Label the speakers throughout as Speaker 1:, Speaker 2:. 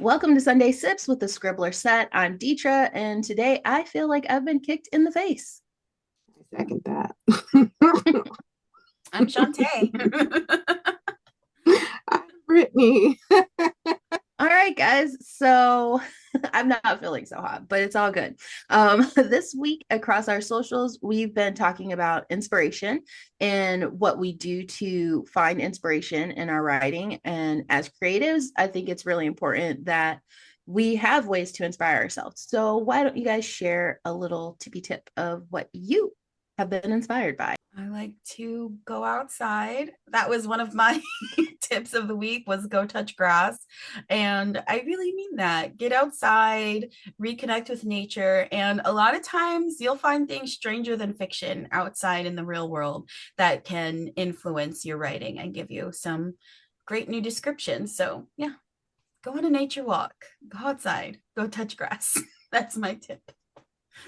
Speaker 1: Welcome to Sunday Sips with the Scribbler set. I'm Deetra, and today I feel like I've been kicked in the face.
Speaker 2: I second that.
Speaker 3: I'm Shantae.
Speaker 2: I'm Brittany.
Speaker 1: All right, guys. So I'm not feeling so hot, but it's all good. This week across our socials, we've been talking about inspiration and what we do to find inspiration in our writing. And as creatives, I think it's really important that we have ways to inspire ourselves. So why don't you guys share a little tippy tip of what you have been inspired by?
Speaker 3: I like to go outside. That was one of my tips of the week was go touch grass. And I really mean that. Get outside, reconnect with nature. And a lot of times you'll find things stranger than fiction outside in the real world that can influence your writing and give you some great new descriptions. So yeah, go on a nature walk, go outside, go touch grass. That's my tip.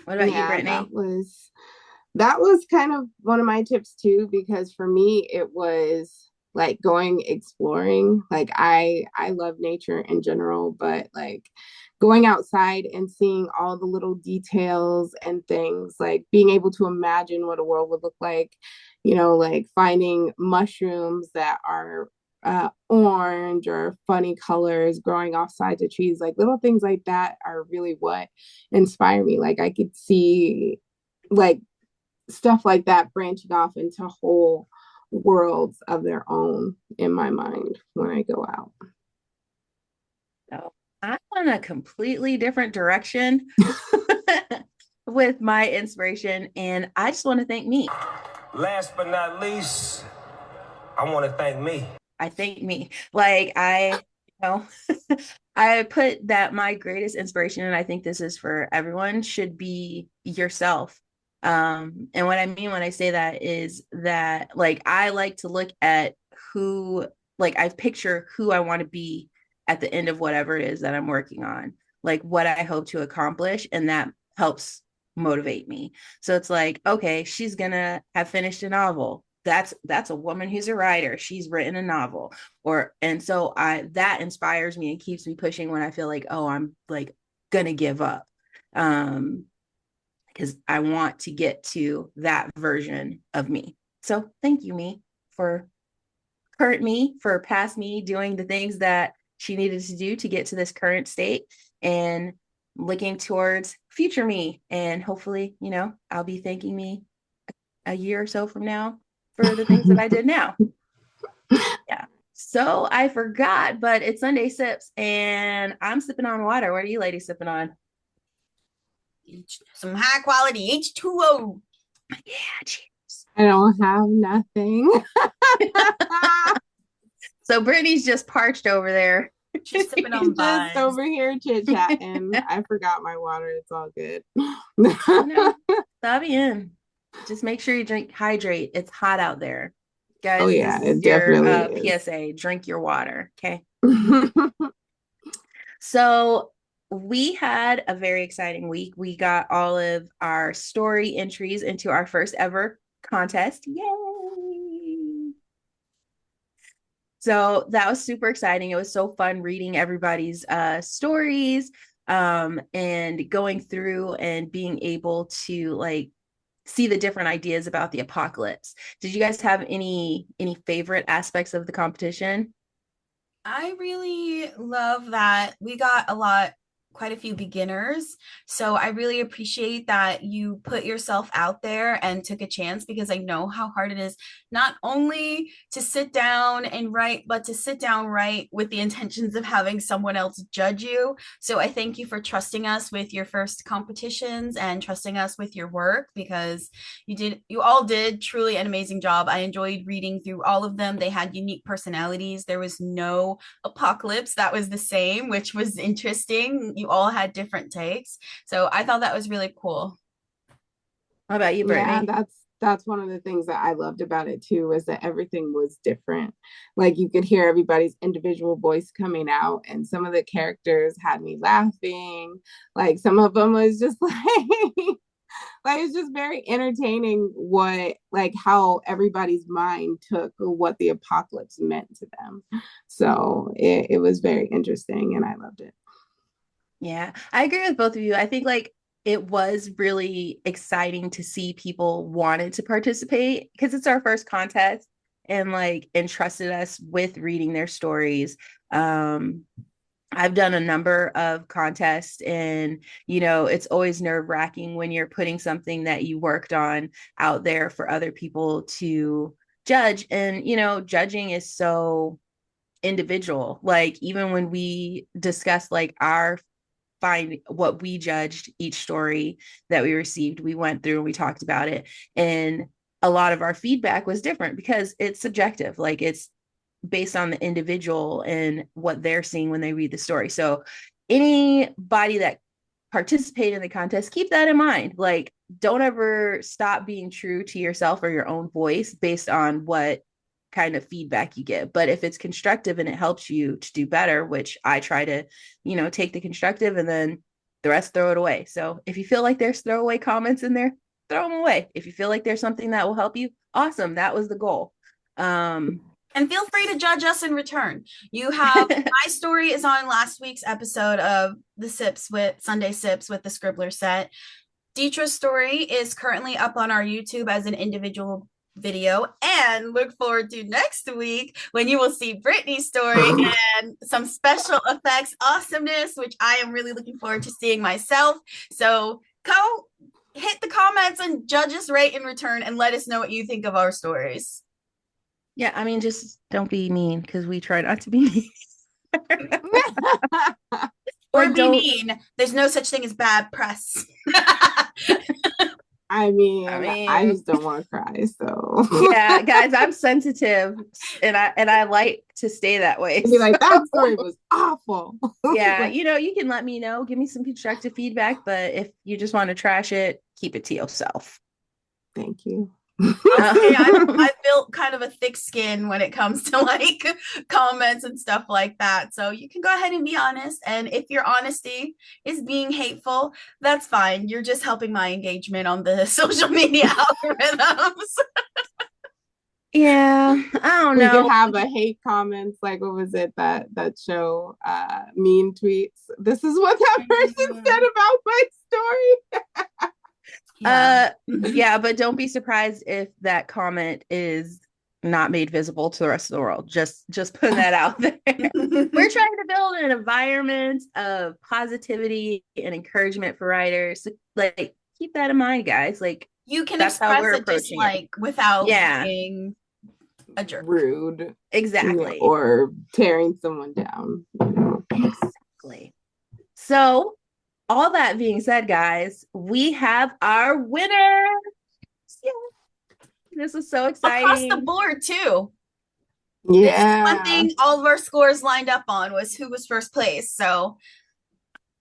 Speaker 1: What about you,
Speaker 2: Yeah,
Speaker 1: Brittany?
Speaker 2: that was kind of one of my tips too, because for me it was like going exploring. Like I love nature in general, but like going outside and seeing all the little details and things, like being able to imagine what a world would look like, like finding mushrooms that are orange or funny colors growing off sides of trees, like little things like that are really what inspire me. Like I could see like stuff like that branching off into whole worlds of their own in my mind when I go out.
Speaker 1: So I'm on a completely different direction with my inspiration, and I just want to thank me.
Speaker 4: Last but not least, I want to thank me.
Speaker 1: I thank me. Like you know, I put that my greatest inspiration, and I think this is for everyone, should be yourself. And what I mean when I say that is that like I like to look at who, like I picture who I want to be at the end of whatever it is that I'm working on, like what I hope to accomplish, and that helps motivate me. So it's like, okay, she's gonna have finished a novel. That's a woman who's a writer. She's written a novel. Or and so I that inspires me and keeps me pushing when I feel like, oh, I'm like gonna give up. Because I want to get to that version of me. So thank you, me, for current me, for past me doing the things that she needed to do to get to this current state, and looking towards future me. And hopefully, I'll be thanking me a year or so from now for the things that I did now. Yeah. So I forgot, but it's Sunday Sips, and I'm sipping on water. What are you ladies sipping on?
Speaker 3: Some high quality H2O.
Speaker 1: Yeah, cheers.
Speaker 2: I don't have nothing.
Speaker 1: So Brittany's just parched over there.
Speaker 3: She's sipping on
Speaker 2: just
Speaker 3: vibes.
Speaker 2: over here chit chatting. I forgot my water. It's all good.
Speaker 1: No, stop in. Just make sure you hydrate. It's hot out there.
Speaker 2: Oh
Speaker 1: Guys,
Speaker 2: yeah,
Speaker 1: this
Speaker 2: it
Speaker 1: is your
Speaker 2: definitely is.
Speaker 1: PSA. Drink your water. Okay. So we had a very exciting week. We got all of our story entries into our first ever contest. Yay! So that was super exciting. It was so fun reading everybody's stories, and going through and being able to like see the different ideas about the apocalypse. Did you guys have any favorite aspects of the competition?
Speaker 3: I really love that we got quite a few beginners. So I really appreciate that you put yourself out there and took a chance, because I know how hard it is not only to sit down and write, but to sit down right with the intentions of having someone else judge you. So I thank you for trusting us with your first competitions and trusting us with your work, because you all did truly an amazing job. I enjoyed reading through all of them. They had unique personalities. There was no apocalypse that was the same, which was interesting. You all had different takes. So I thought that was really cool.
Speaker 1: What about you,
Speaker 2: Yeah,
Speaker 1: Brittany?
Speaker 2: that's one of the things that I loved about it too, was that everything was different. Like you could hear everybody's individual voice coming out, and some of the characters had me laughing. Like some of them was just like it's just very entertaining what like how everybody's mind took what the apocalypse meant to them. So it was very interesting and I loved it.
Speaker 1: Yeah, I agree with both of you. I think like it was really exciting to see people wanted to participate because it's our first contest and like entrusted us with reading their stories. Um, I've done a number of contests and, it's always nerve wracking when you're putting something that you worked on out there for other people to judge. And, judging is so individual. Like, even when we discuss like our find what we judged each story that we received, we went through and we talked about it. And a lot of our feedback was different because it's subjective. Like, it's based on the individual and what they're seeing when they read the story. So anybody that participated in the contest, keep that in mind. Like, don't ever stop being true to yourself or your own voice based on what kind of feedback you get. But if it's constructive and it helps you to do better, which I try to, take the constructive and then the rest throw it away. So if you feel like there's throwaway comments in there, throw them away. If you feel like there's something that will help you, awesome. That was the goal.
Speaker 3: And feel free to judge us in return. You have my story is on last week's episode of the Sips with Sunday Sips with the Scribbler set. Deetra's story is currently up on our YouTube as an individual video, and look forward to next week when you will see Brittany's story and some special effects awesomeness, which I am really looking forward to seeing myself. So go hit the comments and judge us right in return and let us know what you think of our stories.
Speaker 1: Yeah, I mean, just don't be mean because we try not to be mean.
Speaker 3: Or be mean. There's no such thing as bad press.
Speaker 2: I mean, I just don't want to cry. So
Speaker 1: yeah, guys, I'm sensitive, and I like to stay that way.
Speaker 2: Be like, that story was awful.
Speaker 1: Yeah, you can let me know, give me some constructive feedback, but if you just want to trash it, keep it to yourself.
Speaker 2: Thank you.
Speaker 3: Okay, I've built kind of a thick skin when it comes to like comments and stuff like that. So you can go ahead and be honest. And if your honesty is being hateful, that's fine. You're just helping my engagement on the social media algorithms.
Speaker 1: Yeah, I don't know.
Speaker 2: We could have a hate comments like, what was it that show mean tweets? This is what that person said about my story.
Speaker 1: Yeah, but don't be surprised if that comment is not made visible to the rest of the world. Just putting that out there. We're trying to build an environment of positivity and encouragement for writers. Like, keep that in mind, guys. Like,
Speaker 3: you can express a dislike without being a jerk.
Speaker 2: Rude.
Speaker 1: Exactly.
Speaker 2: Or tearing someone down.
Speaker 1: Exactly. So all that being said, guys, we have our winner. Yeah. This is so exciting.
Speaker 3: Across the board, too.
Speaker 2: Yeah.
Speaker 3: One thing all of our scores lined up on was who was first place. So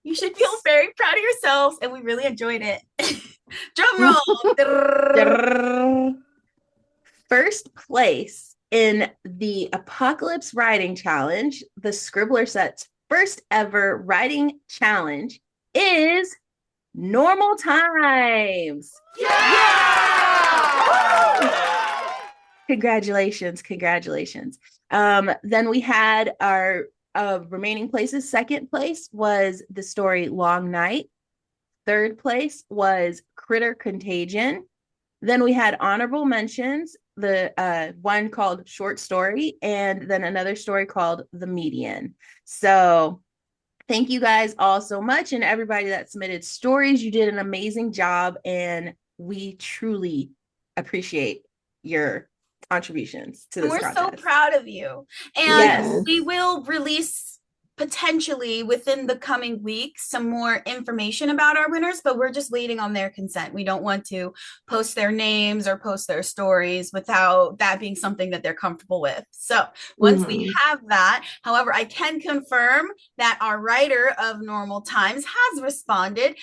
Speaker 3: you should feel very proud of yourselves, and we really enjoyed it. Drum roll.
Speaker 1: First place in the Apocalypse Writing Challenge, the Scribbler Set's first ever writing challenge, is Normal Times. Yeah! Congratulations. Then we had our remaining places. Second place was the story Long Night. Third place was Critter Contagion. Then we had honorable mentions, the one called Short Story, and then another story called The Median. So thank you guys all so much, and everybody that submitted stories. You did an amazing job, and we truly appreciate your contributions to this contest.
Speaker 3: We're so proud of you. And we will release potentially within the coming weeks some more information about our winners, but we're just waiting on their consent. We don't want to post their names or post their stories without that being something that they're comfortable with. So once we have that, however, I can confirm that our writer of Normal Times has responded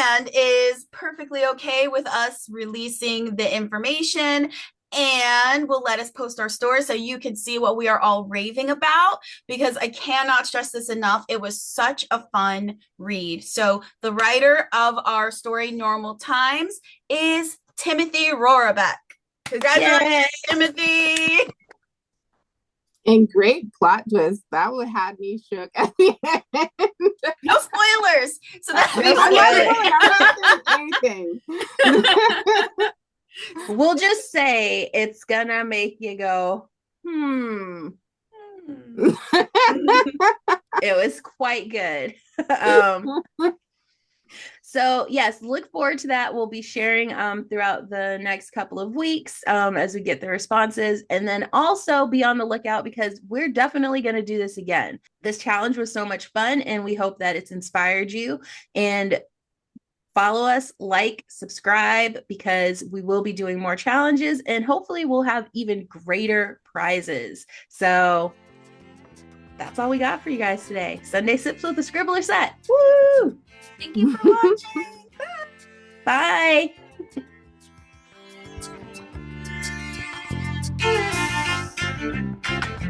Speaker 3: and is perfectly okay with us releasing the information, and will let us post our story so you can see what we are all raving about, because I cannot stress this enough. It was such a fun read. So the writer of our story, Normal Times, is Timothy Rorabeck. Congratulations, Timothy.
Speaker 2: And great plot twist. That would have me shook at the end.
Speaker 3: No spoilers. So that
Speaker 1: No
Speaker 3: means
Speaker 2: I'm not saying anything.
Speaker 1: We'll just say it's gonna make you go, It was quite good. So yes, look forward to that. We'll be sharing throughout the next couple of weeks as we get the responses, and then also be on the lookout because we're definitely going to do this again. This challenge was so much fun, and we hope that it's inspired you. And follow us, like, subscribe, because we will be doing more challenges, and hopefully we'll have even greater prizes. So that's all we got for you guys today. Sunday Sips with the Scribbler set. Woo!
Speaker 3: Thank you for watching.
Speaker 1: Bye.
Speaker 3: Bye.